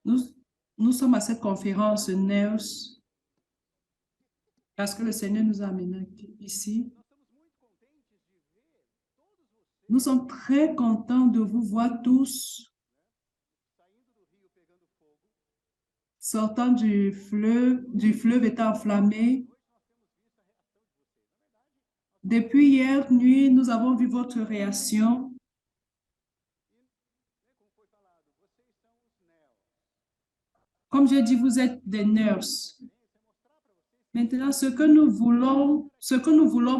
Nous, nous sommes à cette conférence NEOS parce que le Seigneur nous a amenés ici. Nous sommes très contents de vous voir tous sortant du fleuve étant enflammé. Depuis hier nuit, nous avons vu votre réaction. Comme j'ai dit, vous êtes des nurses. Maintenant, ce que nous voulons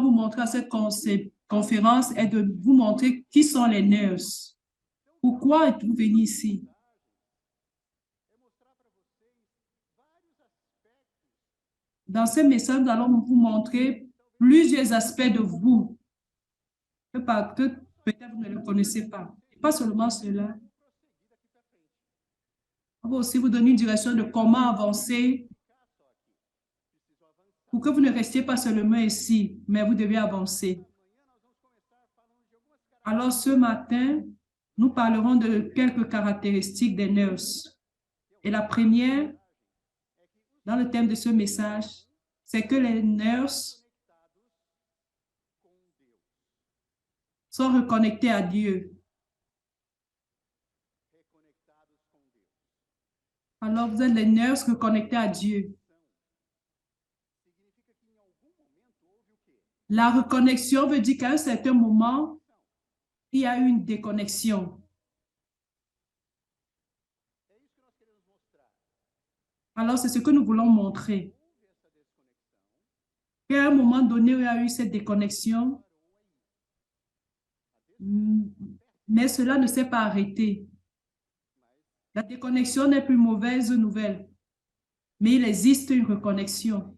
vous montrer à cette conférence est de vous montrer qui sont les nurses. Pourquoi êtes-vous venus ici? Dans ce message, nous allons vous montrer plusieurs aspects de vous que peut-être vous ne le connaissez pas. Et pas seulement cela. On va aussi vous donner une direction de comment avancer pour que vous ne restiez pas seulement ici, mais vous devez avancer. Alors, ce matin, nous parlerons de quelques caractéristiques des nurses. Et la première, dans le thème de ce message, c'est que les nurses sont reconnectées à Dieu. Alors, vous êtes les nurses reconnectées à Dieu. La reconnexion veut dire qu'à un certain moment, il y a eu une déconnexion. Alors, c'est ce que nous voulons montrer. Qu'à un moment donné, il y a eu cette déconnexion, mais cela ne s'est pas arrêté. La déconnexion n'est plus mauvaise nouvelle, mais il existe une reconnexion.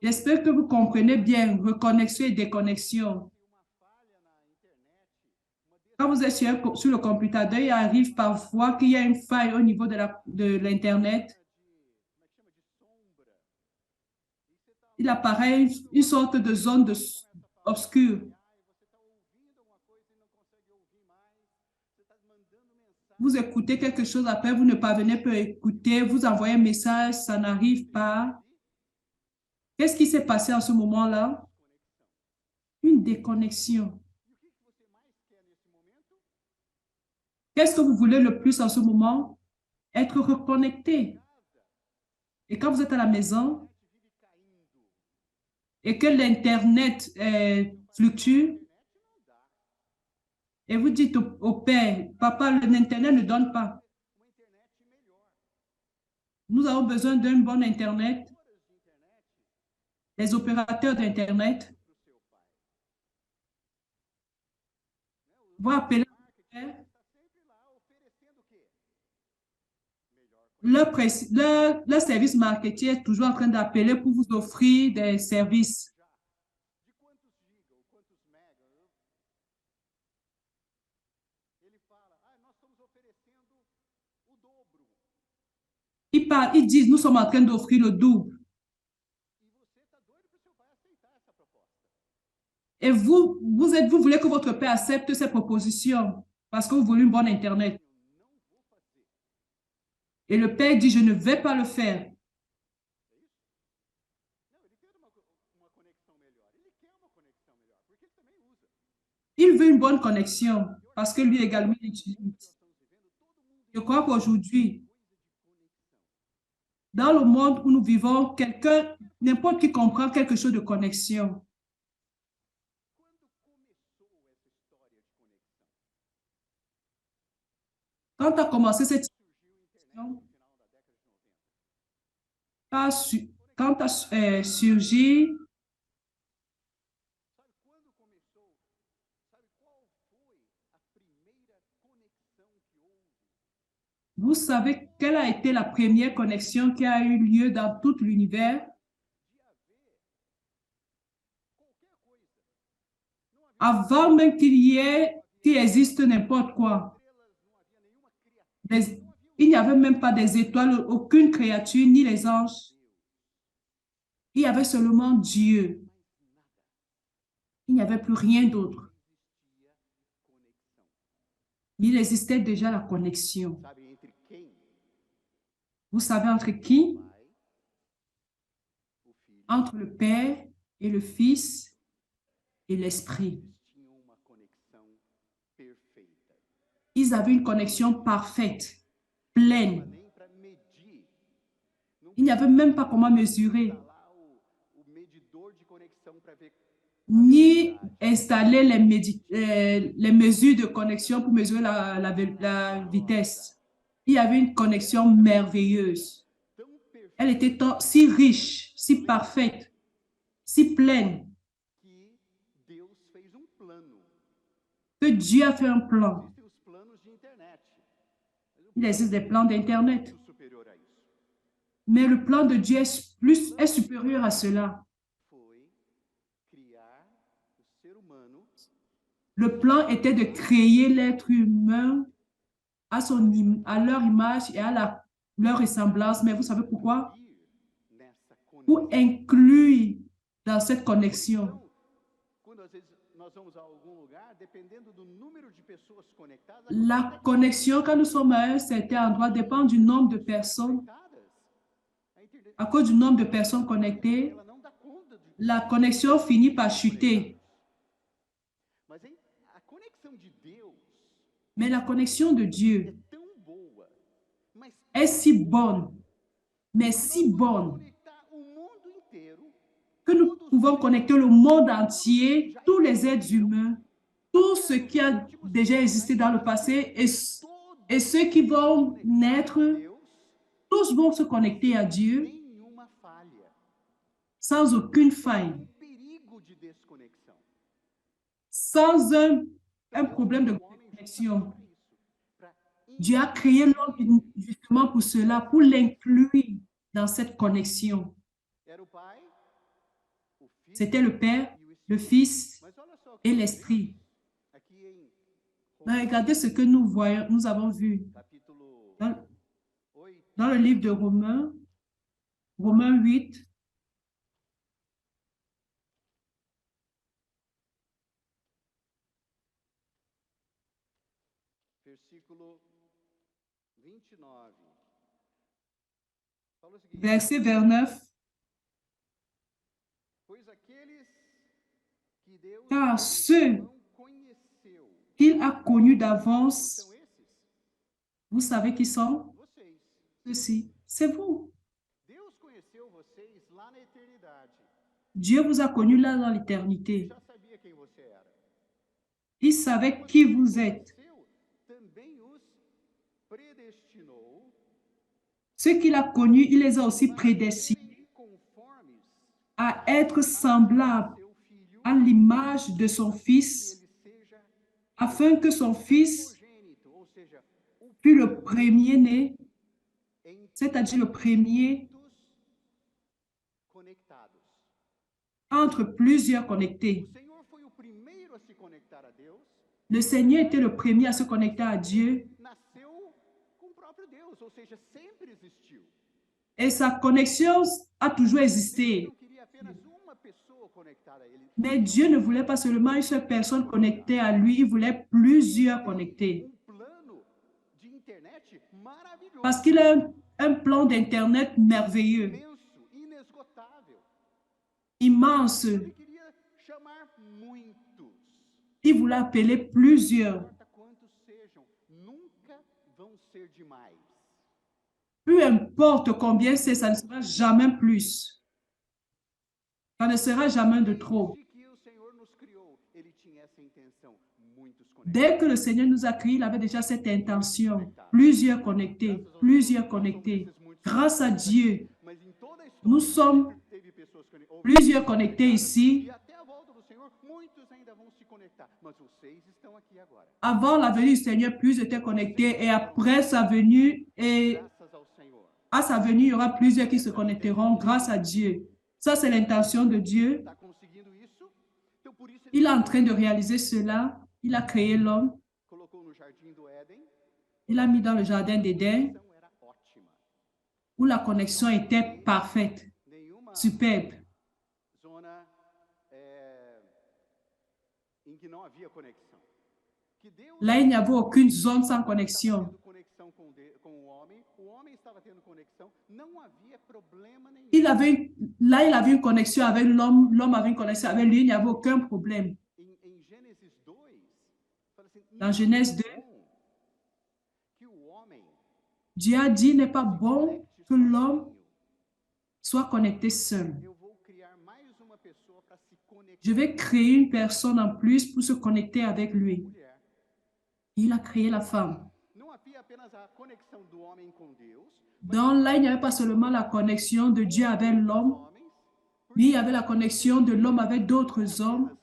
J'espère que vous comprenez bien reconnexion et déconnexion. Quand vous êtes sur le computateur, il arrive parfois qu'il y a une faille au niveau de l'Internet. Il apparaît une sorte de zone obscure. Vous écoutez quelque chose, après vous ne parvenez pas à écouter, vous envoyez un message, ça n'arrive pas. Qu'est-ce qui s'est passé en ce moment-là? Une déconnexion. Qu'est-ce que vous voulez le plus en ce moment? Être reconnecté. Et quand vous êtes à la maison et que l'Internet fluctue, et vous dites au père, papa, l'Internet ne donne pas. Nous avons besoin d'un bon Internet. Les opérateurs d'Internet vont appeler leur service marketing est toujours en train d'appeler pour vous offrir des services. Ils disent, nous sommes en train d'offrir le double. Et vous voulez que votre père accepte ces propositions parce que vous voulez une bonne Internet. Et le père dit, je ne vais pas le faire. Il veut une bonne connexion parce que lui également l'utilise. Je crois qu'aujourd'hui, dans le monde où nous vivons, n'importe qui comprend quelque chose de connexion. Quand tu as commencé cette situation, quand tu as surgi, vous savez quelle a été la première connexion qui a eu lieu dans tout l'univers? Avant même qu'il existe n'importe quoi. Il n'y avait même pas des étoiles, aucune créature, ni les anges. Il y avait seulement Dieu. Il n'y avait plus rien d'autre. Il existait déjà la connexion. Vous savez entre qui? Entre le Père et le Fils et l'Esprit. Ils avaient une connexion parfaite, pleine. Il n'y avait même pas comment mesurer, ni installer les mesures de connexion pour mesurer la vitesse. Il y avait une connexion merveilleuse. Elle était si riche, si parfaite, si pleine, que Dieu a fait un plan. Il existe des plans d'Internet. Mais le plan de Dieu est supérieur à cela. Le plan était de créer l'être humain à leur image et à leur ressemblance. Mais vous savez pourquoi? Pour inclure dans cette connexion. La connexion, quand nous sommes à un certain endroit, dépend du nombre de personnes. À cause du nombre de personnes connectées, la connexion finit par chuter. Mais la connexion de Dieu est si bonne, mais si bonne, que nous pouvons connecter le monde entier, tous les êtres humains, tout ce qui a déjà existé dans le passé et ceux qui vont naître, tous vont se connecter à Dieu sans aucune faille, sans un problème de connexion. Dieu a créé l'homme justement pour cela, pour l'inclure dans cette connexion. C'était le Père, le Fils et l'Esprit. Mais regardez ce que nous avons vu dans le livre de Romains, Romains 8, verset 29. Car ceux qu'il a connus d'avance, vous savez qui sont? Ceux-ci, c'est vous. Dieu vous a connus là dans l'éternité. Il savait qui vous êtes. Ceux qu'il a connus, il les a aussi prédestinés à être semblables à l'image de son Fils, afin que son Fils fût le premier-né, c'est-à-dire le premier entre plusieurs connectés. Le Seigneur était le premier à se connecter à Dieu. Et sa connexion a toujours existé. Mais Dieu ne voulait pas seulement une seule personne connectée à lui, il voulait plusieurs connectés. Parce qu'il a un plan d'Internet merveilleux, immense. Il voulait appeler plusieurs. Peu importe combien c'est, ça ne sera jamais plus. Ça ne sera jamais de trop. Dès que le Seigneur nous a créés, il avait déjà cette intention. Plusieurs connectés, plusieurs connectés. Grâce à Dieu, nous sommes plusieurs connectés ici. Avant la venue du Seigneur, plus étaient connectés et après sa venue, et à sa venue, il y aura plusieurs qui se connecteront grâce à Dieu. Ça, c'est l'intention de Dieu. Il est en train de réaliser cela. Il a créé l'homme. Il l'a mis dans le jardin d'Éden où la connexion était parfaite, superbe. Là, il n'y avait aucune zone sans connexion. Là, il avait une connexion avec l'homme, l'homme avait une connexion avec lui, il n'y avait aucun problème. Dans Genèse 2, Dieu a dit, il n'est pas bon que l'homme soit connecté seul. Je vais créer une personne en plus pour se connecter avec lui. Il a créé la femme. Donc là, il n'y avait pas seulement la connexion de Dieu avec l'homme, mais il y avait la connexion de l'homme avec d'autres hommes.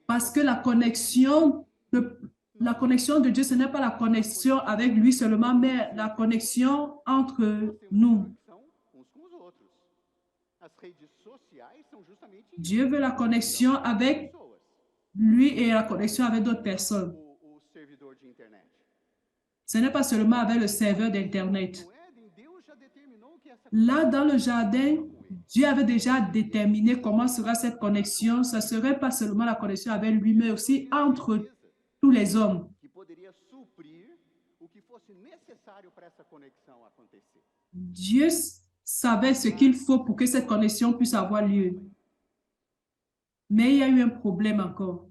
Parce que la connexion de Dieu, ce n'est pas la connexion avec lui seulement, mais la connexion entre nous. Dieu veut la connexion avec lui et la connexion avec d'autres personnes. Ce n'est pas seulement avec le serveur d'Internet. Là, dans le jardin, Dieu avait déjà déterminé comment sera cette connexion. Ce ne serait pas seulement la connexion avec lui, mais aussi entre tous les hommes. Dieu savait ce qu'il faut pour que cette connexion puisse avoir lieu. Mais il y a eu un problème encore.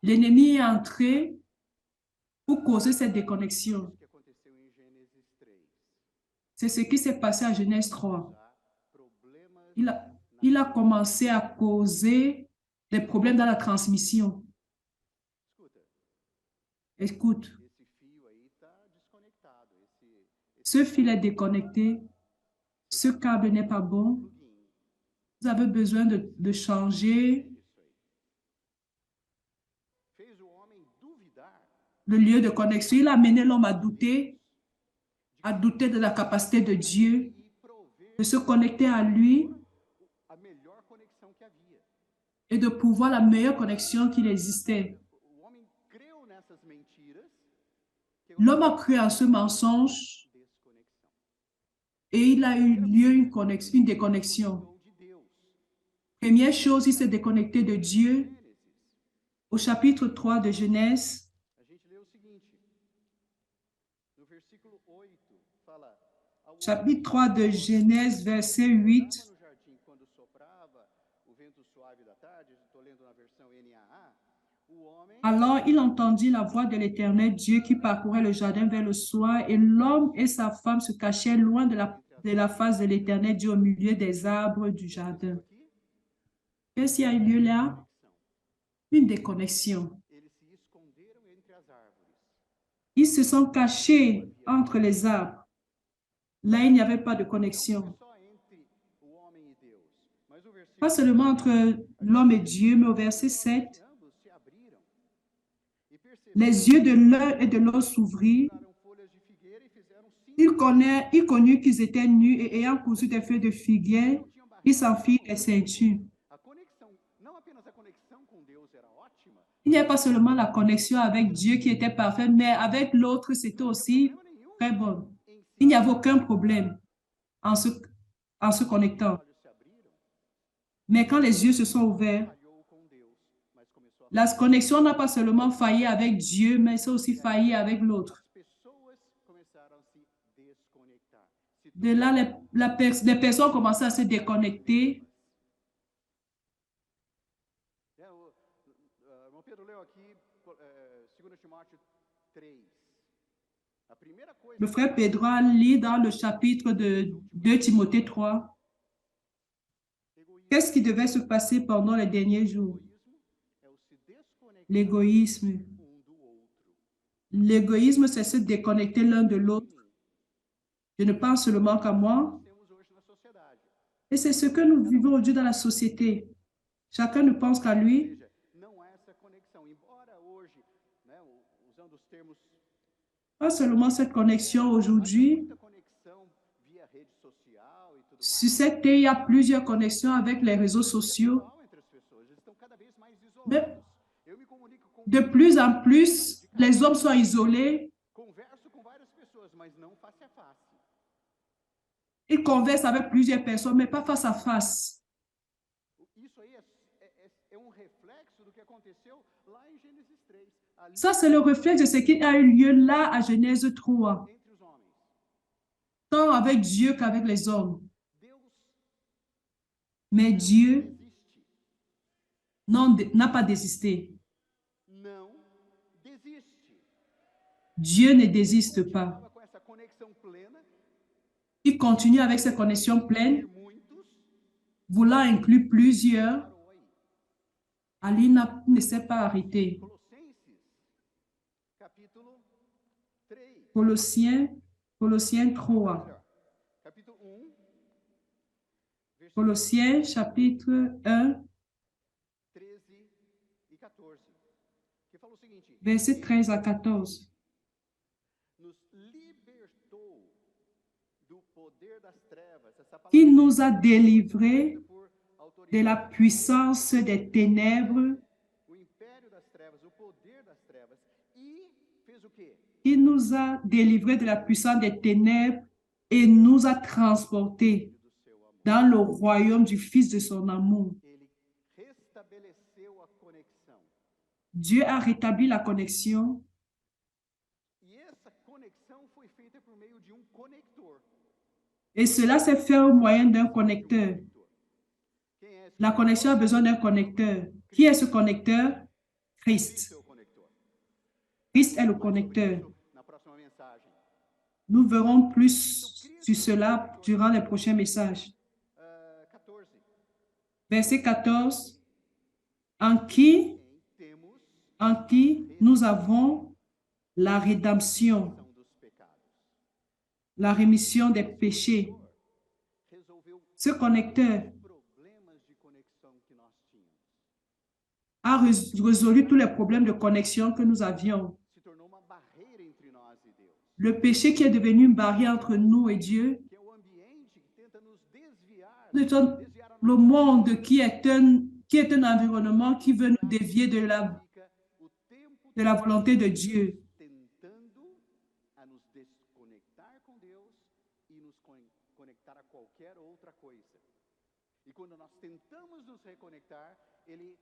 L'ennemi est entré pour causer cette déconnexion. C'est ce qui s'est passé à Genèse 3. Il a commencé à causer des problèmes dans la transmission. Écoute, ce fil est déconnecté, ce câble n'est pas bon, vous avez besoin de changer le lieu de connexion. Il a amené l'homme à douter de la capacité de Dieu, de se connecter à lui et de pouvoir la meilleure connexion qu'il existait. L'homme a cru à ce mensonge et il a eu lieu une déconnexion. Première chose, il s'est déconnecté de Dieu. Au chapitre 3 de Genèse, chapitre 3 de Genèse, verset 8. Alors il entendit la voix de l'Éternel Dieu qui parcourait le jardin vers le soir, et l'homme et sa femme se cachaient loin de la face de l'Éternel Dieu au milieu des arbres du jardin. Qu'est-ce qui a eu lieu là? Une déconnexion. Ils se sont cachés entre les arbres. Là, il n'y avait pas de connexion. Pas seulement entre l'homme et Dieu, mais au verset 7, les yeux de l'un et de l'autre s'ouvrirent. Ils connurent qu'ils étaient nus et ayant cousu des feuilles de figuier, ils s'en firent des ceintures. Il n'y a pas seulement la connexion avec Dieu qui était parfaite, mais avec l'autre, c'était aussi très bon. Il n'y avait aucun problème en se connectant. Mais quand les yeux se sont ouverts, la connexion n'a pas seulement failli avec Dieu, mais ça aussi failli avec l'autre. De là, les personnes commençaient à se déconnecter. Le frère Pedro lit dans le chapitre de 2 Timothée 3. Qu'est-ce qui devait se passer pendant les derniers jours? L'égoïsme. L'égoïsme, c'est se déconnecter l'un de l'autre. Je ne pense seulement qu'à moi. Et c'est ce que nous vivons aujourd'hui dans la société. Chacun ne pense qu'à lui. Pas seulement cette connexion aujourd'hui. Sur cette terre, il y a plusieurs connexions avec les réseaux sociaux. Mais De plus en plus, les hommes sont isolés. Ils conversent avec plusieurs personnes, mais pas face à face. Ça, c'est le réflexe de ce qui a eu lieu là à Genèse 3, tant avec Dieu qu'avec les hommes. Mais Dieu n'a pas désisté. Dieu ne désiste pas. Il continue avec ses connexions pleines, voulant inclure plusieurs. Ali ne s'est pas arrêté. Colossiens 3. Colossiens chapitre 1, versets 13 à 14. Qui nous a délivrés de la puissance des ténèbres, qui nous a délivrés de la puissance des ténèbres et nous a transportés dans le royaume du Fils de son amour. Dieu a rétabli la connexion. Et cela s'est fait au moyen d'un connecteur. La connexion a besoin d'un connecteur. Qui est ce connecteur? Christ. Christ est le connecteur. Nous verrons plus sur cela durant les prochains messages. Verset 14. En qui nous avons la rédemption, la rémission des péchés. Ce connecteur a résolu tous les problèmes de connexion que nous avions. Le péché qui est devenu une barrière entre nous et Dieu, le monde qui est un environnement qui veut nous dévier de la volonté de Dieu.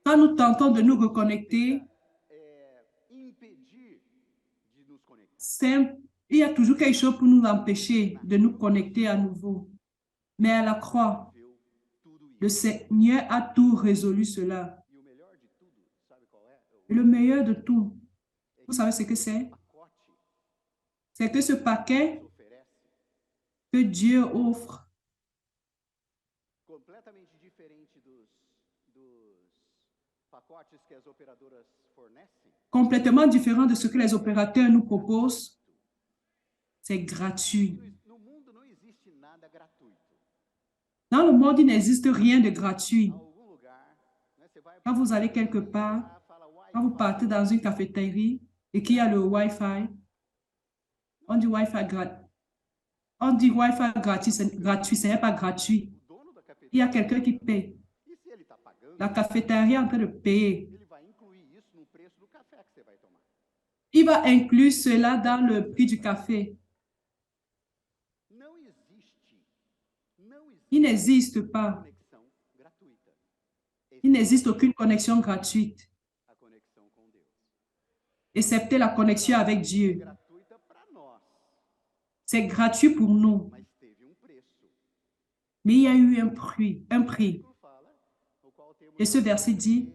Quand nous tentons de nous reconnecter, il y a toujours quelque chose pour nous empêcher de nous connecter à nouveau. Mais à la croix, le Seigneur a tout résolu cela. Et le meilleur de tout, vous savez ce que c'est? C'est que ce paquet que Dieu offre, complètement différent de ce que les opérateurs nous proposent, c'est gratuit. Dans le monde, il n'existe rien de gratuit. Quand vous allez quelque part, quand vous partez dans une cafétéria et qu'il y a le Wi-Fi, on dit Wi-Fi gratuit. On dit Wi-Fi gratuit, ce n'est pas gratuit. Il y a quelqu'un qui paye. La cafétéria est en train de payer. Il va inclure cela dans le prix du café. Il n'existe pas. Il n'existe aucune connexion gratuite, excepté la connexion avec Dieu. C'est gratuit pour nous. Mais il y a eu un prix. Et ce verset dit,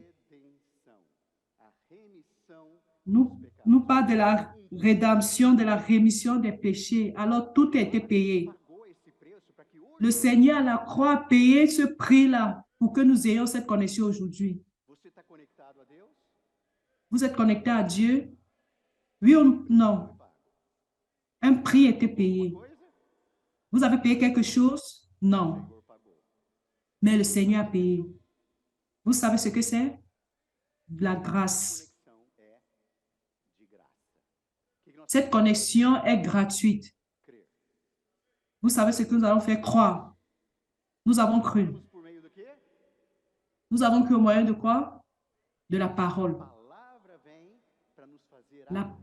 nous parle de la rédemption, de la rémission des péchés. Alors tout a été payé. Le Seigneur à la croix a payé ce prix-là pour que nous ayons cette connexion aujourd'hui. Vous êtes connecté à Dieu? Oui ou non? Un prix a été payé. Vous avez payé quelque chose? Non. Mais le Seigneur a payé. Vous savez ce que c'est? La grâce. Cette connexion est gratuite. Vous savez ce que nous allons faire? Croire. Nous avons cru. Nous avons cru au moyen de quoi? De la parole. La,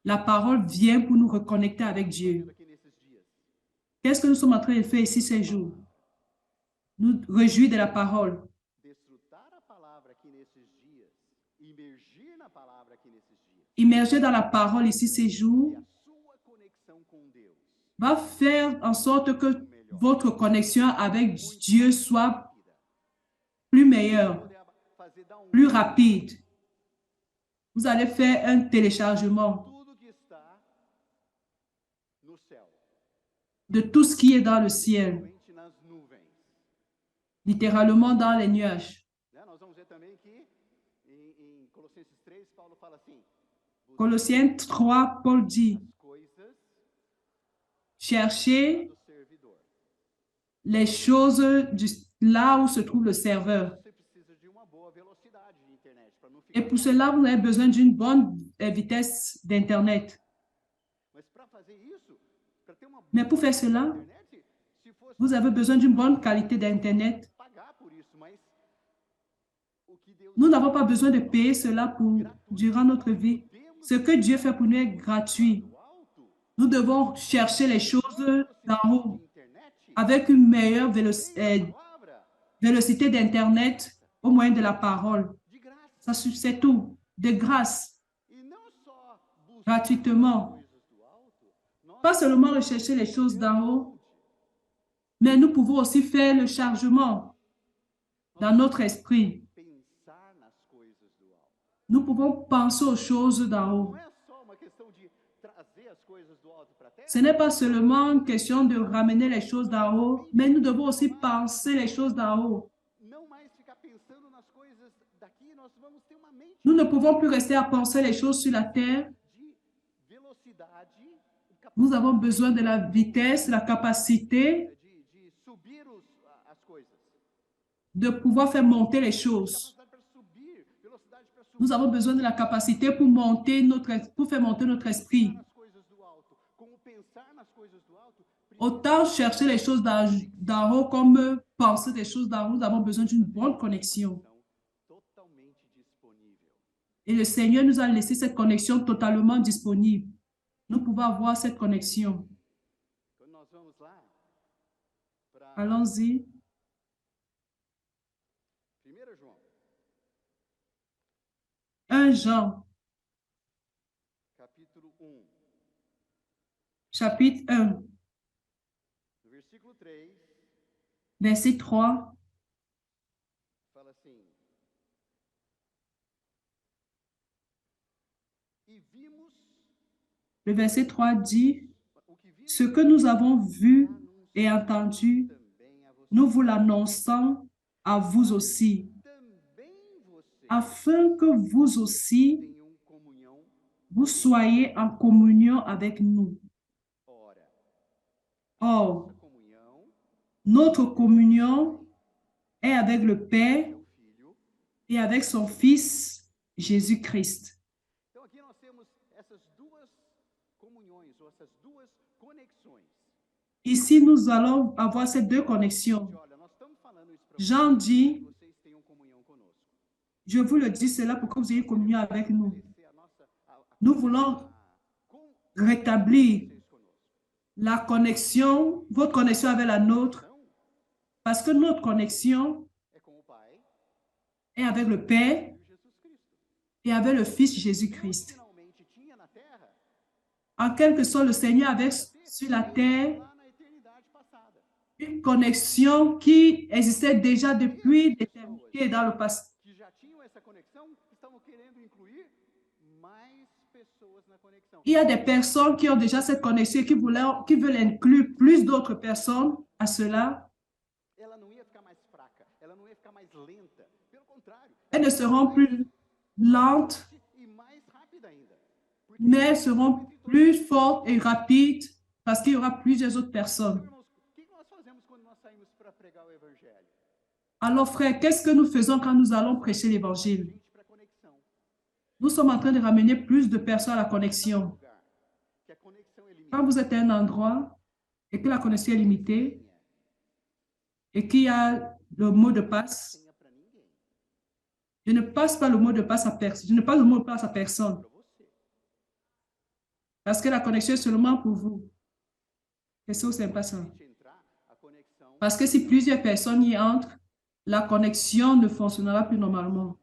la parole vient pour nous reconnecter avec Dieu. Qu'est-ce que nous sommes en train de faire ici ces jours? Nous réjouir de la parole. Immerger dans la parole ici ces jours va faire en sorte que votre connexion avec Dieu soit plus meilleure, plus rapide. Vous allez faire un téléchargement de tout ce qui est dans le ciel, littéralement dans les nuages. Colossiens 3, Paul dit, cherchez les choses là où se trouve le serveur. Et pour cela, vous avez besoin d'une bonne vitesse d'Internet. Mais pour faire cela, vous avez besoin d'une bonne qualité d'Internet. Nous n'avons pas besoin de payer cela durant notre vie. Ce que Dieu fait pour nous est gratuit. Nous devons chercher les choses d'en haut avec une meilleure vélocité d'Internet au moyen de la parole. Ça, c'est tout. De grâce, gratuitement. Pas seulement rechercher les choses d'en haut, mais nous pouvons aussi faire le chargement dans notre esprit. Nous pouvons penser aux choses d'en haut. Ce n'est pas seulement une question de ramener les choses d'en haut, mais nous devons aussi penser les choses d'en haut. Nous ne pouvons plus rester à penser les choses sur la terre. Nous avons besoin de la vitesse, la capacité de pouvoir faire monter les choses. Nous avons besoin de la capacité pour faire monter notre esprit. Autant chercher les choses d'en haut comme penser des choses d'en haut, nous avons besoin d'une bonne connexion. Et le Seigneur nous a laissé cette connexion totalement disponible. Nous pouvons avoir cette connexion. Allons-y. 1 Jean, chapitre 1, verset 3. Le verset 3 dit, « Ce que nous avons vu et entendu, nous vous l'annonçons à vous aussi, afin que vous aussi, vous soyez en communion avec nous. Or, notre communion est avec le Père et avec son Fils, Jésus-Christ. » Ici, nous allons avoir ces deux connexions. Jean dit, je vous le dis cela pour que vous ayez communion avec nous. Nous voulons rétablir la connexion, votre connexion avec la nôtre, parce que notre connexion est avec le Père et avec le Fils Jésus-Christ. En quelque sorte, le Seigneur avait sur la terre une connexion qui existait déjà depuis l'éternité dans le passé. Il y a des personnes qui ont déjà cette connexion et qui veulent inclure plus d'autres personnes à cela. Elles ne seront plus lentes, mais elles seront plus fortes et rapides parce qu'il y aura plusieurs autres personnes. Alors, frère, qu'est-ce que nous faisons quand nous allons prêcher l'Évangile? Nous sommes en train de ramener plus de personnes à la connexion. Quand vous êtes à un endroit et que la connexion est limitée senha, é. Porque et qu'il y a le mot de passe, não tem senha para ninguém. Não tem senha para ninguém. Porque todo mundo tem um comunhão com Deus. E Jesus Cristo. Então aqui nós temos essas duas comunhões, ou essas duas conexões. Je ne passe pas le mot de passe à personne. Je ne passe le mot de passe à personne. Parce que la connexion est seulement pour vous. Et ça, c'est pas ça. Parce que si plusieurs personnes y entrent, la connexion ne fonctionnera plus normalement.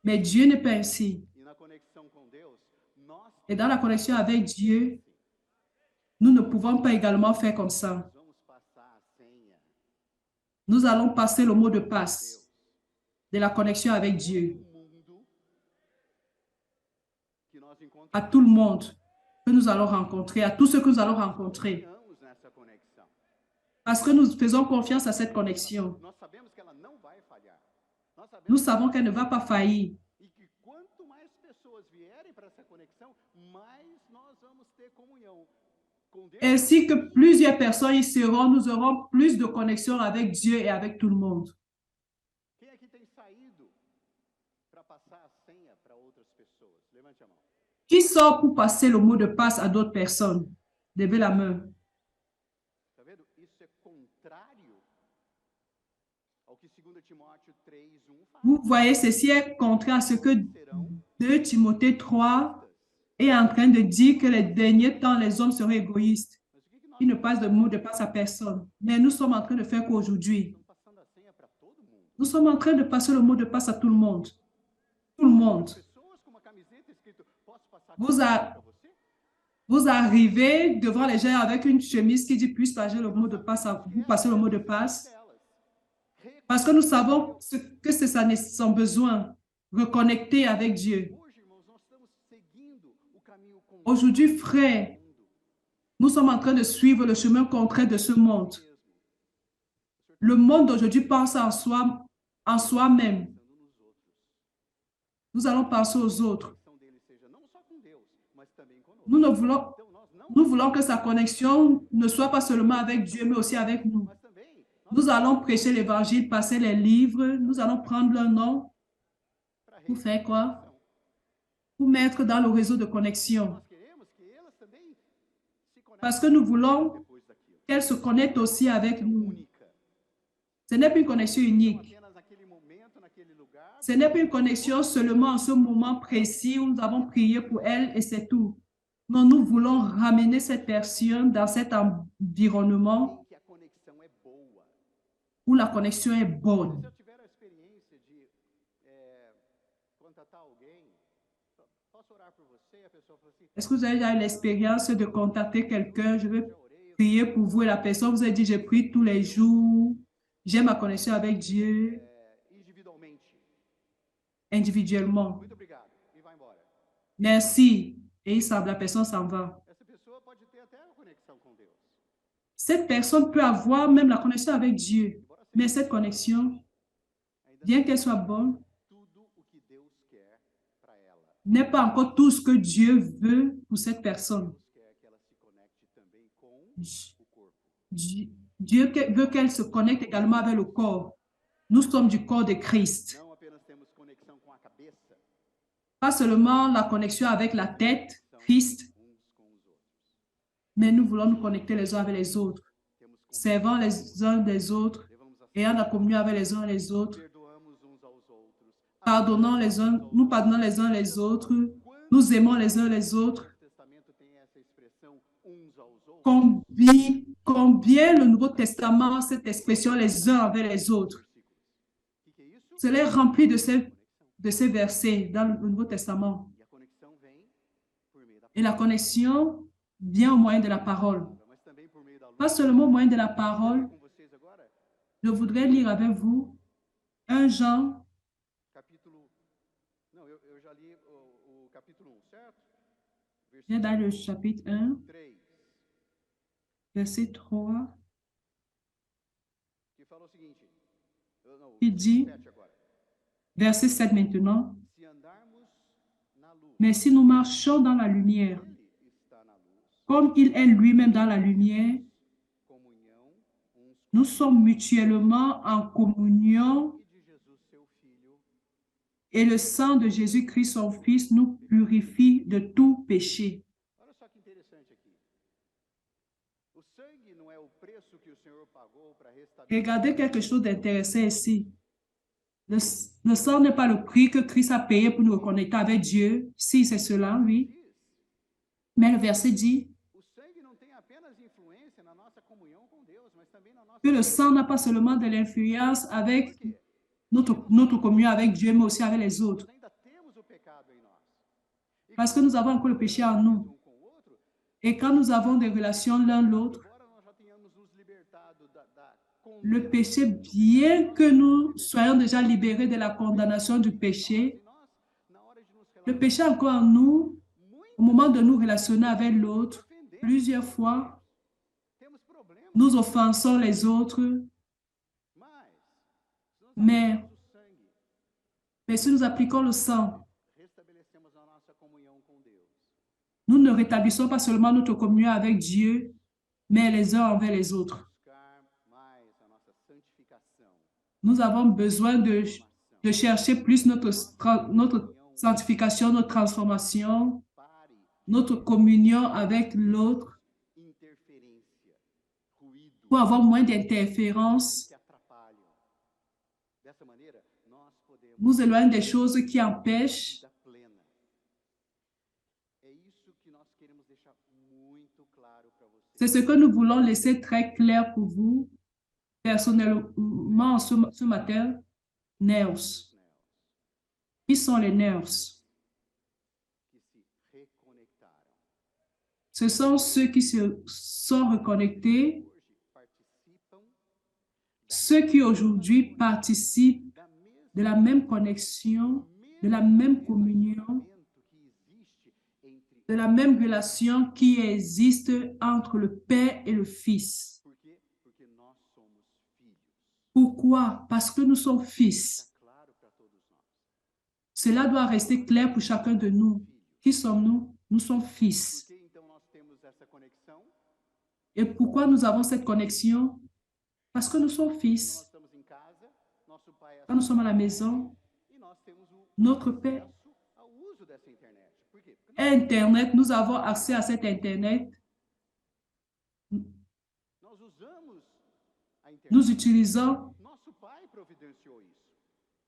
Mais Dieu n'est pas ainsi. Et dans la connexion avec Dieu, nous ne pouvons pas également faire comme ça. Nous allons passer le mot de passe de la connexion avec Dieu à tout le monde que nous allons rencontrer, à tous ceux que nous allons rencontrer. Parce que nous faisons confiance à cette connexion. Nous savons qu'elle ne va pas faillir. Ainsi que plusieurs personnes y seront, nous aurons plus de connexion avec Dieu et avec tout le monde. Qui sort pour passer le mot de passe à d'autres personnes? Levez la main. Vous voyez, ceci est contraire à ce que 2 Timothée 3 est en train de dire que les derniers temps, les hommes seraient égoïstes. Ils ne passent de mot de passe à personne. Mais nous sommes en train de faire qu'aujourd'hui, nous sommes en train de passer le mot de passe à tout le monde. Tout le monde. Vous arrivez devant les gens avec une chemise qui dit puis passer le mot de passe à vous, passez le mot de passe. Parce que nous savons que c'est son besoin, reconnecter avec Dieu. Aujourd'hui, frère, nous sommes en train de suivre le chemin contraire de ce monde. Le monde d'aujourd'hui pense en soi-même. Nous allons penser aux autres. Nous voulons que sa connexion ne soit pas seulement avec Dieu, mais aussi avec nous. Nous allons prêcher l'évangile, passer les livres, nous allons prendre leur nom. Pour faire quoi? Pour mettre dans le réseau de connexion. Parce que nous voulons qu'elle se connecte aussi avec nous. Ce n'est pas une connexion unique. Ce n'est pas une connexion seulement en ce moment précis où nous avons prié pour elle et c'est tout. Non, nous voulons ramener cette personne dans cet environnement où la connexion est bonne. Est-ce que vous avez déjà eu l'expérience de contacter quelqu'un? Je vais prier pour vous et la personne vous a dit, je prie tous les jours, j'ai ma connexion avec Dieu individuellement. Merci. Et la personne s'en va. Cette personne peut avoir même la connexion avec Dieu, mais cette connexion, bien qu'elle soit bonne, n'est pas encore tout ce que Dieu veut pour cette personne. Dieu veut qu'elle se connecte également avec le corps. Nous sommes du corps de Christ. Pas seulement la connexion avec la tête, Christ, mais nous voulons nous connecter les uns avec les autres, servant les uns des autres, ayant la communion avec les uns et les autres, pardonnant les uns, nous pardonnons les uns les autres, nous aimons les uns les autres. Combien le Nouveau Testament, cette expression les uns avec les autres. Cela est rempli de ces versets dans le Nouveau Testament. Et la connexion vient au moyen de la parole. Pas seulement au moyen de la parole. Je voudrais lire avec vous 1 Jean. Viens dans le chapitre 1, verset 3. Il dit, verset 7 maintenant, mais si nous marchons dans la lumière, comme il est lui-même dans la lumière, nous sommes mutuellement en communion et le sang de Jésus-Christ, son Fils, nous purifie de tout péché. Regardez quelque chose d'intéressant ici. Le, le sang n'est pas le prix que Christ a payé pour nous reconnecter avec Dieu. Si c'est cela, oui. Diz, Mais le verset dit o sangue não tem apenas influência na nossa comunhão com Deus, mas também na que nossa le sang n'a pas identidade. seulement de l'influence Por avec quê? notre communion avec Dieu, mais aussi avec les autres. Nós ainda temos o pecado em nós. E Parce que quando nous nós avons temos encore um le péché en relacionamento nous. um com o outro, Et quand nous avons des relations l'un l'autre, embora nós já tenhamos nos libertado da le péché, condenação do pecado em bien que nós, nous soyons déjà libérés de la condamnation du péché, nós, na hora de nos le péché relacionar, encore en nous, au muitas moment de nous vezes relationner avec l'autre, ofendemos plusieurs os outros, fois, temos problemas nous com isso. offensons les autres, Mas, se nós mais, aplicamos o sangue, mais si nous appliquons le sang, restabelecemos a nossa comunhão com Deus. nous ne rétablissons pas seulement notre communion avec Dieu, mais les uns envers les autres. Buscar mais a nossa santificação, Nous avons besoin de chercher plus notre sanctification, notre transformation, pare de notre communion avec l'autre interferência, ruído pour avoir moins d'interférences, que atrapalham. Dessa maneira, nós podemos nous éloigne des choses qui empêchent. vida plena. É isso que nós queremos deixar muito claro para C'est vocês. ce que nous voulons laisser très clair pour vous. Personnellement, ce matin, nerfs. Os neos Qui sont les nerfs? que se reconectaram. Ce sont ceux qui se sont reconnectés, Hoje participam ceux qui aujourd'hui participent da de la même connexion, de la même communion, relacionamento que existe entre de la même relation qui existe entre le Père et le Fils. Por quê? Porque nós somos filhos. Pourquoi? Parce que nous sommes fils. Está claro para todos nós. Cela doit rester clair pour chacun de nous. Qui sommes-nous? Nous sommes Por fils. que então nós temos essa conexão? Et pourquoi nous avons cette connexion? Parce que nous sommes Quando nós fils. estamos em casa, nosso pai Quand nous sommes à la maison, e nós temos o notre Père acesso ao uso dessa internet. Por quê? Porque est Internet, nous avons accès à cet Internet. nós usamos a internet. Nous utilisons, Nosso pai providenciou isso.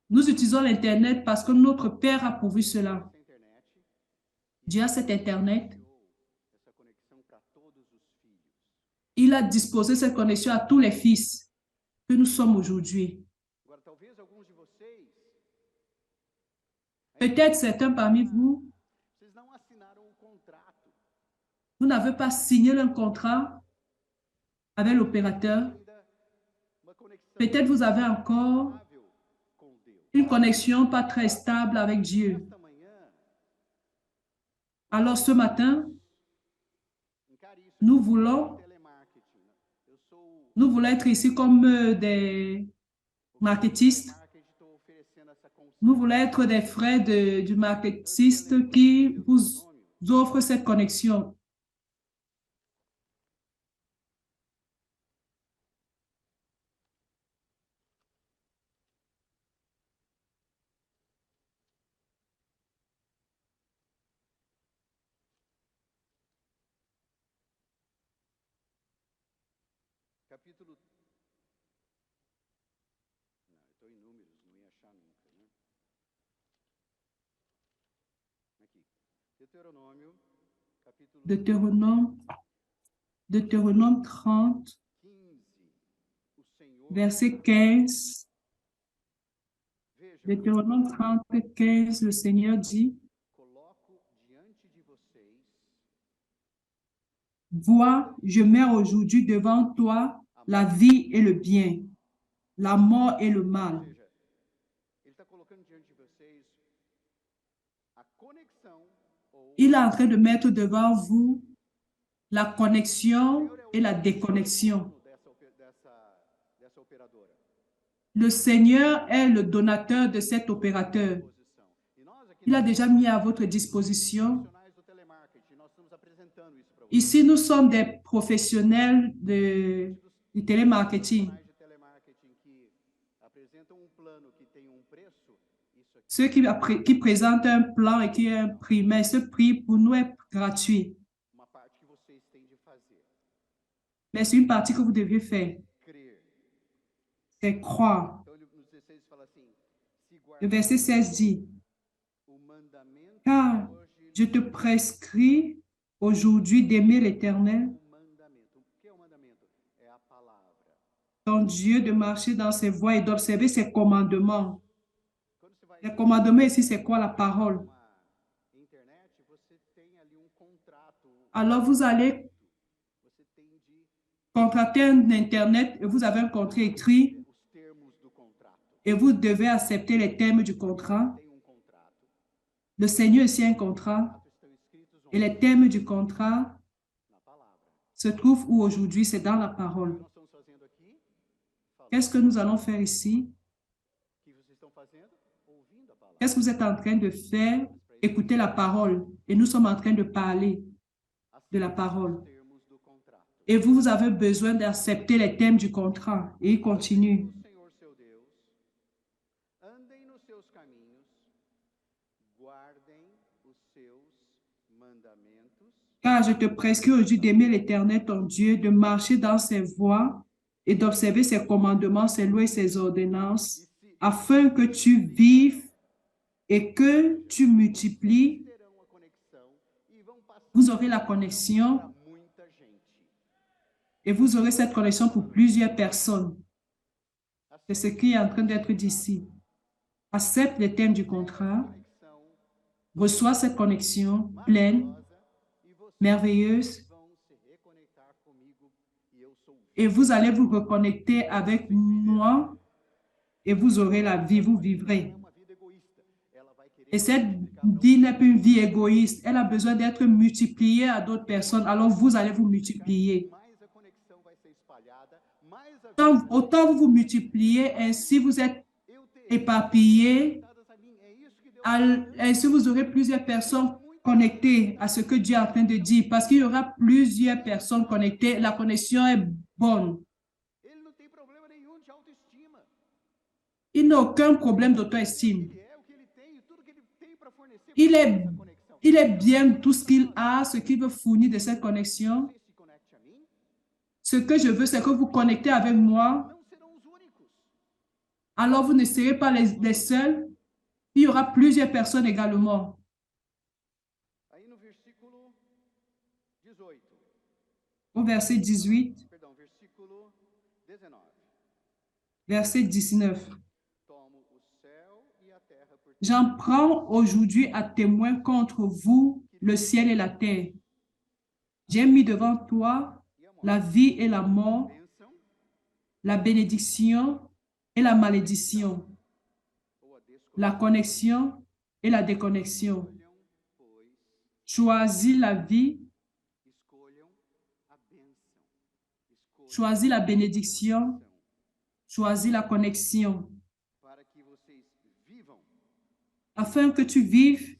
nous utilisons l'Internet parce que notre Père a pourvu cela. Essa internet Dieu a cet Internet. deu essa conexão para todos os filhos. Il a disposé cette connexion à tous les fils que nous sommes aujourd'hui. Agora, talvez alguns de vocês Peut-être certains parmi vous, vocês não assinaram o contrato vous n'avez pas signé un contrat avec l'opérateur. ainda, uma conexão Peut-être vous avez encore estável com Deus. une connexion pas très stable avec Dieu. Esta manhã, Alors ce matin, encare isso nous como voulons, telemarketing. Eu sou nous voulons être ici comme des marketistes. telemarketing, estou oferecendo essa Nous voulons être des frères du marketiste qui vous offre cette connexion. capítulo. Não, eu estou em números, não ia achar nunca, né? Aqui. Deuteronômio, capítulo Deutéronome 30, 15. O Senhor, verset 15. veja, Deutéronome 30, 15, le Seigneur dit, coloco diante de vocês vois, je mets aujourd'hui devant toi la vie et le bien, la mort et le mal. Veja, ele está colocando diante de vocês a conexão ou Il est en train de mettre devant vous la connexion et la déconnexion. dessa operadora. Le Seigneur est le donateur de cet opérateur. Posição. E nós aqui Il a déjà mis à votre disposition. profissionais do telemarketing, nós estamos apresentando isso para vocês. Ici, nous sommes des professionnels du télémarketing. Profissionais de telemarketing que apresentam plano que tem preço, isso aqui Ceux qui présentent un plan et qui est un prix, mais ce prix pour nous est gratuit. é uma parte que vocês têm de fazer. Mais c'est une partie que vous deviez faire, Crer. c'est croire. Então, no 16 fala assim, Le verset 16 dit, o mandamento car hoje je te prescris aujourd'hui d'aimer l'Éternel, o mandamento. O que é o mandamento? É a palavra. ton Dieu, de marcher dans ses voies et d'observer ses commandements. Quando você vai Les commandements ici, c'est quoi la parole? uma internet, você tem ali um contrato. Alors vous allez Você tem de contracter un Internet et vous avez un contrat écrit os termos do contrato. et vous devez accepter les termes du contrat. Tem um contrato. Le Seigneur ici a un contrat Contratos estão escritos et onde? les termes du contrat Na palavra. se trouvent où aujourd'hui? C'est dans la O parole. que nós estamos fazendo aqui? Qu'est-ce que nous allons faire ici? O que vocês estão fazendo? Ouvindo a palavra. Qu'est-ce que vous êtes en train de faire? Écoutez la parole. Et nous sommes en train de parler de la parole. Os termos do contrato. Et vous avez besoin d'accepter les termes du contrat. Et il continue. O Senhor seu Deus, andem nos seus caminhos, guardem os seus mandamentos, Car je te prescris aujourd'hui d'aimer l'Éternel, ton Dieu, de marcher dans ses voies et d'observer ses commandements, ses lois et ses ordonnances, afin que tu vives et que tu multiplies. terão a conexão e vão passar Vous aurez la connexion para muita gente. et vous aurez cette connexion pour plusieurs personnes. C'est ce qui est en train d'être dit ici. Accepte les termes du contrat, Conexão reçois cette connexion pleine, maravilhosa e vocês merveilleuse, vão se reconectar comigo e eu sou et vous allez vous reconnecter avec moi et vous aurez la vie, vous vivrez. uma vida egoísta. Ela vai querer Et cette vie n'est pas une vie égoïste. Elle a besoin d'être multipliée à d'autres personnes. Alors vous allez vous multiplier. mais a conexão vai ser espalhada, mais a Autant vous vous multipliez, ainsi vous êtes eu terei éparpillés, conectadas a mim. É isso que Deus ainsi vous aurez plusieurs personnes connectées à ce que Dieu est en train de dire. Parce qu'il y aura plusieurs personnes connectées. La connexion est bonne. Ele não tem problema nenhum de autoestima. Il n'a aucun problème d'auto-estime. Ele é o que ele tem e tudo que ele tem para fornecer Il para est, essa conexão. il est bien tout ce qu'il a, ce qu'il veut fournir de cette connexion. Vocês se conectem a mim, Ce que je veux, c'est que vous connectez avec moi. não serão os únicos. Alors vous ne serez pas les seuls. Il y aura plusieurs personnes également. Aí no versículo 18, Au verset 18, perdão, versículo 19. verset 19. Tomo o céu e a terra por J'en prends aujourd'hui à témoin contre vous le ciel et la terre. J'ai mis devant toi e a morte. la vie et la mort, Bênção la bénédiction et la malédiction, ou a la desconexão. connexion et la déconnexion. Escolham, pois, Choisis la vie, escolham a bênção. Escolham choisis la a bénédiction, conexão, choisis la connexion, para que vocês vivam afin que tu vives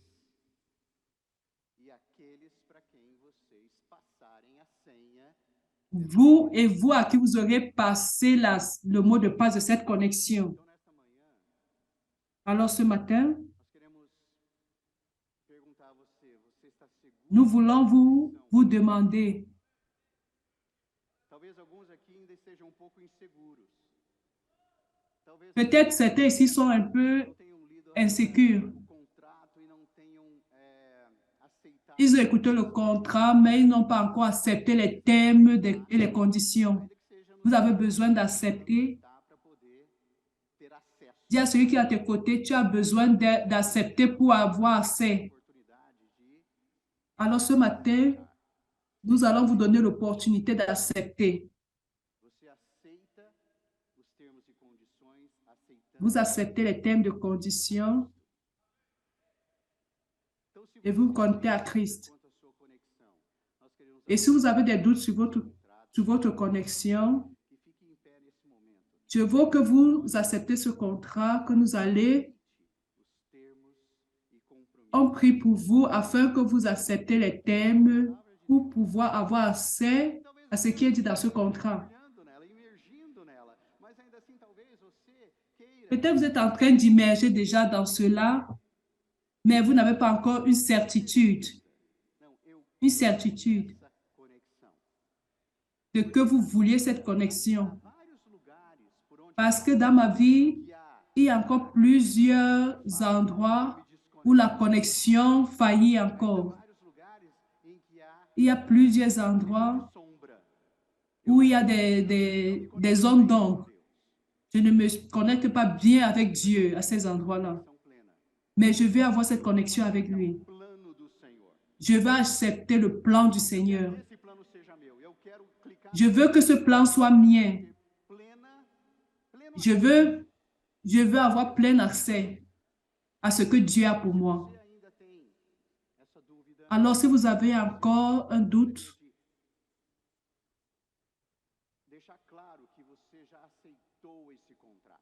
e aqueles para quem vocês passarem a senha. vous et vous à qui vous aurez passé le mot de passe de cette connexion. Então, nesta manhã, Alors ce matin, nós queremos perguntar a você, você está seguro? nous voulons vous demander, Talvez alguns aqui ainda estejam um pouco inseguros. Talvez peut-être certains ici sont un peu não tenham lido insécures. o contrato e não tenham aceitado. Ils ont écouté le contrat, mais ils n'ont pas encore accepté les thèmes et les conditions. Ainda que seja no Vous avez besoin d'accepter. para poder ter acesso Dis à celui qui est à tes côtés, tu as besoin d'accepter pour avoir accès. à oportunidade de Alors ce matin, nous allons vous donner l'opportunité d'accepter. você aceita os termos e condições, aceitando. Vous acceptez les thèmes de conditions Então, se et você vous comptez à Christ. quanto à sua conexão, nós queremos Et si vous avez des doutes sur contrato votre connexion, que fique em pé nesse momento. je veux que vous acceptez ce contrat, que nous allons. Os termos e compromissos. On prie pour vous afin que vous acceptez les thèmes pour pouvoir avoir accès à ce qui est dit dans ce contrat. Olhando nela, imergindo nela, mas ainda assim talvez você queira Peut-être vous êtes en train d'immerger déjà dans cela, mais vous n'avez pas encore une certitude não, eu de essa conexão. que vous vouliez cette connexion. Vários lugares por onde Parce que dans ma vie, guiar Il y a encore plusieurs endroits où la connexion faillit encore. Vários lugares em que há Il y a plusieurs período de endroits sombra. où il y a Não me des conecto zones bem com d'ombre. Deus. Je ne me connecte pas bien avec Dieu à ces endroits-là. Conexão plena. Mais je vais avoir cette Eu quero connexion avec aceitar o lui. plano do Senhor. Je vais accepter le plan du Eu quero Seigneur. que esse plano seja meu. Eu quero clicar Je no veux que ce plan soit mien. ter pleno Je veux, je veux avoir plein accès à ce que Dieu a pour moi. Você ainda tem essa dúvida? Alors, si vous avez encore un doute, Gostaria de deixar claro que você já aceitou esse contrato.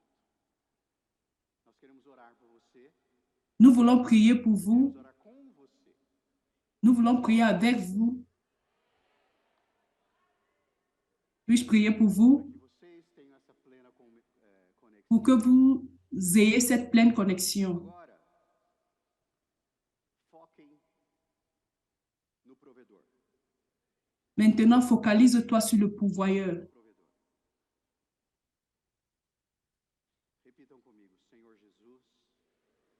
Nós queremos orar por você, nous voulons prier pour vous. queremos orar com você. Nous voulons prier avec vous. Puis-je prier pour vous Que vocês tenham essa plena conexão. pour que vous ayez cette pleine connexion? Agora, foquem no provedor. Maintenant, focalise-toi sur le pourvoyeur. Provedor. Repitam comigo, Senhor Jesus.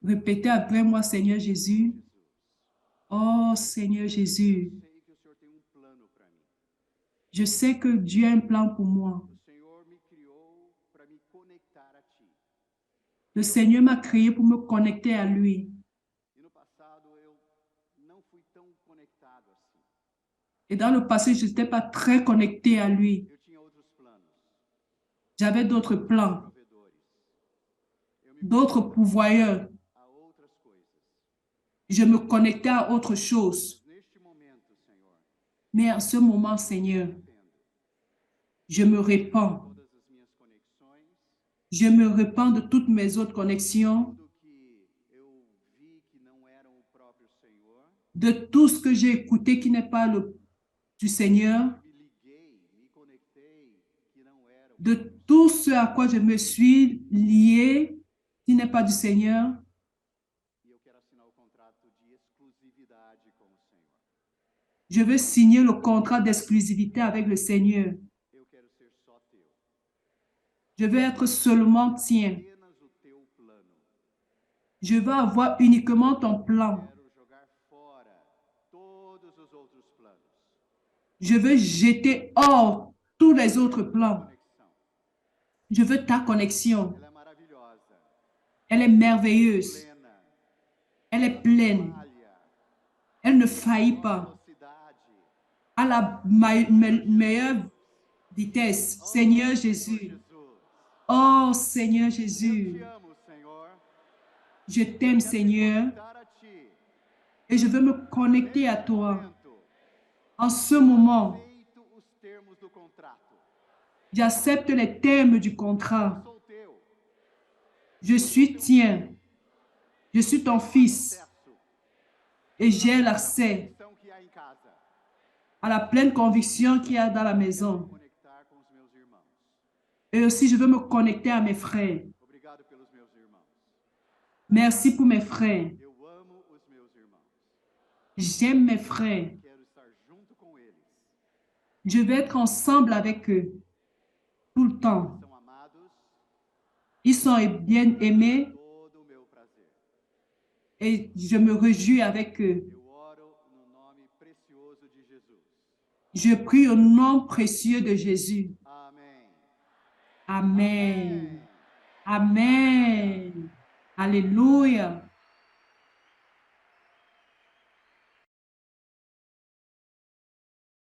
Répétez après moi, Seigneur Jésus. Jesus. Oh, Seigneur Jésus, Sei que o Senhor tem plano para mim. je sais que Dieu a un plan pour moi. O Senhor me criou para me conectar a Ti. Le Seigneur m'a créé pour me connecter à lui. E no passado eu não fui tão conectado assim. Et dans le passé, je n'étais pas très connecté à lui. Eu tinha outros planos, J'avais d'autres plans, provedores. Eu me d'autres pourvoyeurs. a outras coisas. Je me connectais à autre chose. Mas neste momento, Senhor, Mais en ce moment, Seigneur, entendo je me répands. todas as minhas conexões, Je me répands de toutes mes autres connexions, tudo que eu vi que não eram o próprio Senhor. de tout ce que j'ai écouté qui n'est pas du Seigneur, Me liguei, me conectei, que não era o de tout ce à quoi je me suis lié qui n'est pas du Seigneur. E eu quero assinar o contrato de exclusividade com o Senhor. Je veux signer le contrat d'exclusivité avec le Seigneur. Eu quero ser só teu. Je veux être seulement tien. Apenas o teu plano. Je veux avoir uniquement ton plan. Quero jogar fora todos os outros planos. Je veux jeter hors tous les autres plans. Conexão. Je veux ta connexion. Ela é maravilhosa. Elle est merveilleuse. Plena. Elle est pleine. Falha. Elle ne faillit pas. Velocidade. À la meilleure vitesse. Seigneur Jésus. Jesus. Oh Seigneur Eu Jésus. te amo, Senhor. Je t'aime Seigneur Conectar a ti. et je veux me connecter à toi. Momento. En ce moment, Aceito os termos do contrato. j'accepte les termes du contrat. Sou teu. Je suis tien. Je suis ton fils Acesso. et j'ai l'accès Conexão que há em casa. à la pleine conviction qu'il y a dans la maison. Conectar com os meus irmãos. Et aussi, je veux me connecter à mes frères. Obrigado pelos meus irmãos. Merci pour mes frères. Eu amo os meus irmãos. J'aime mes frères. Quero estar junto com eles. Je vais être ensemble avec eux tout le temps. São amados. Ils sont bien aimés Todo o meu prazer. et je me réjouis avec eux. Eu oro no nome precioso de Jesus. Je prie au nom précieux de Jésus. Amém. Amen. Amen. Alléluia.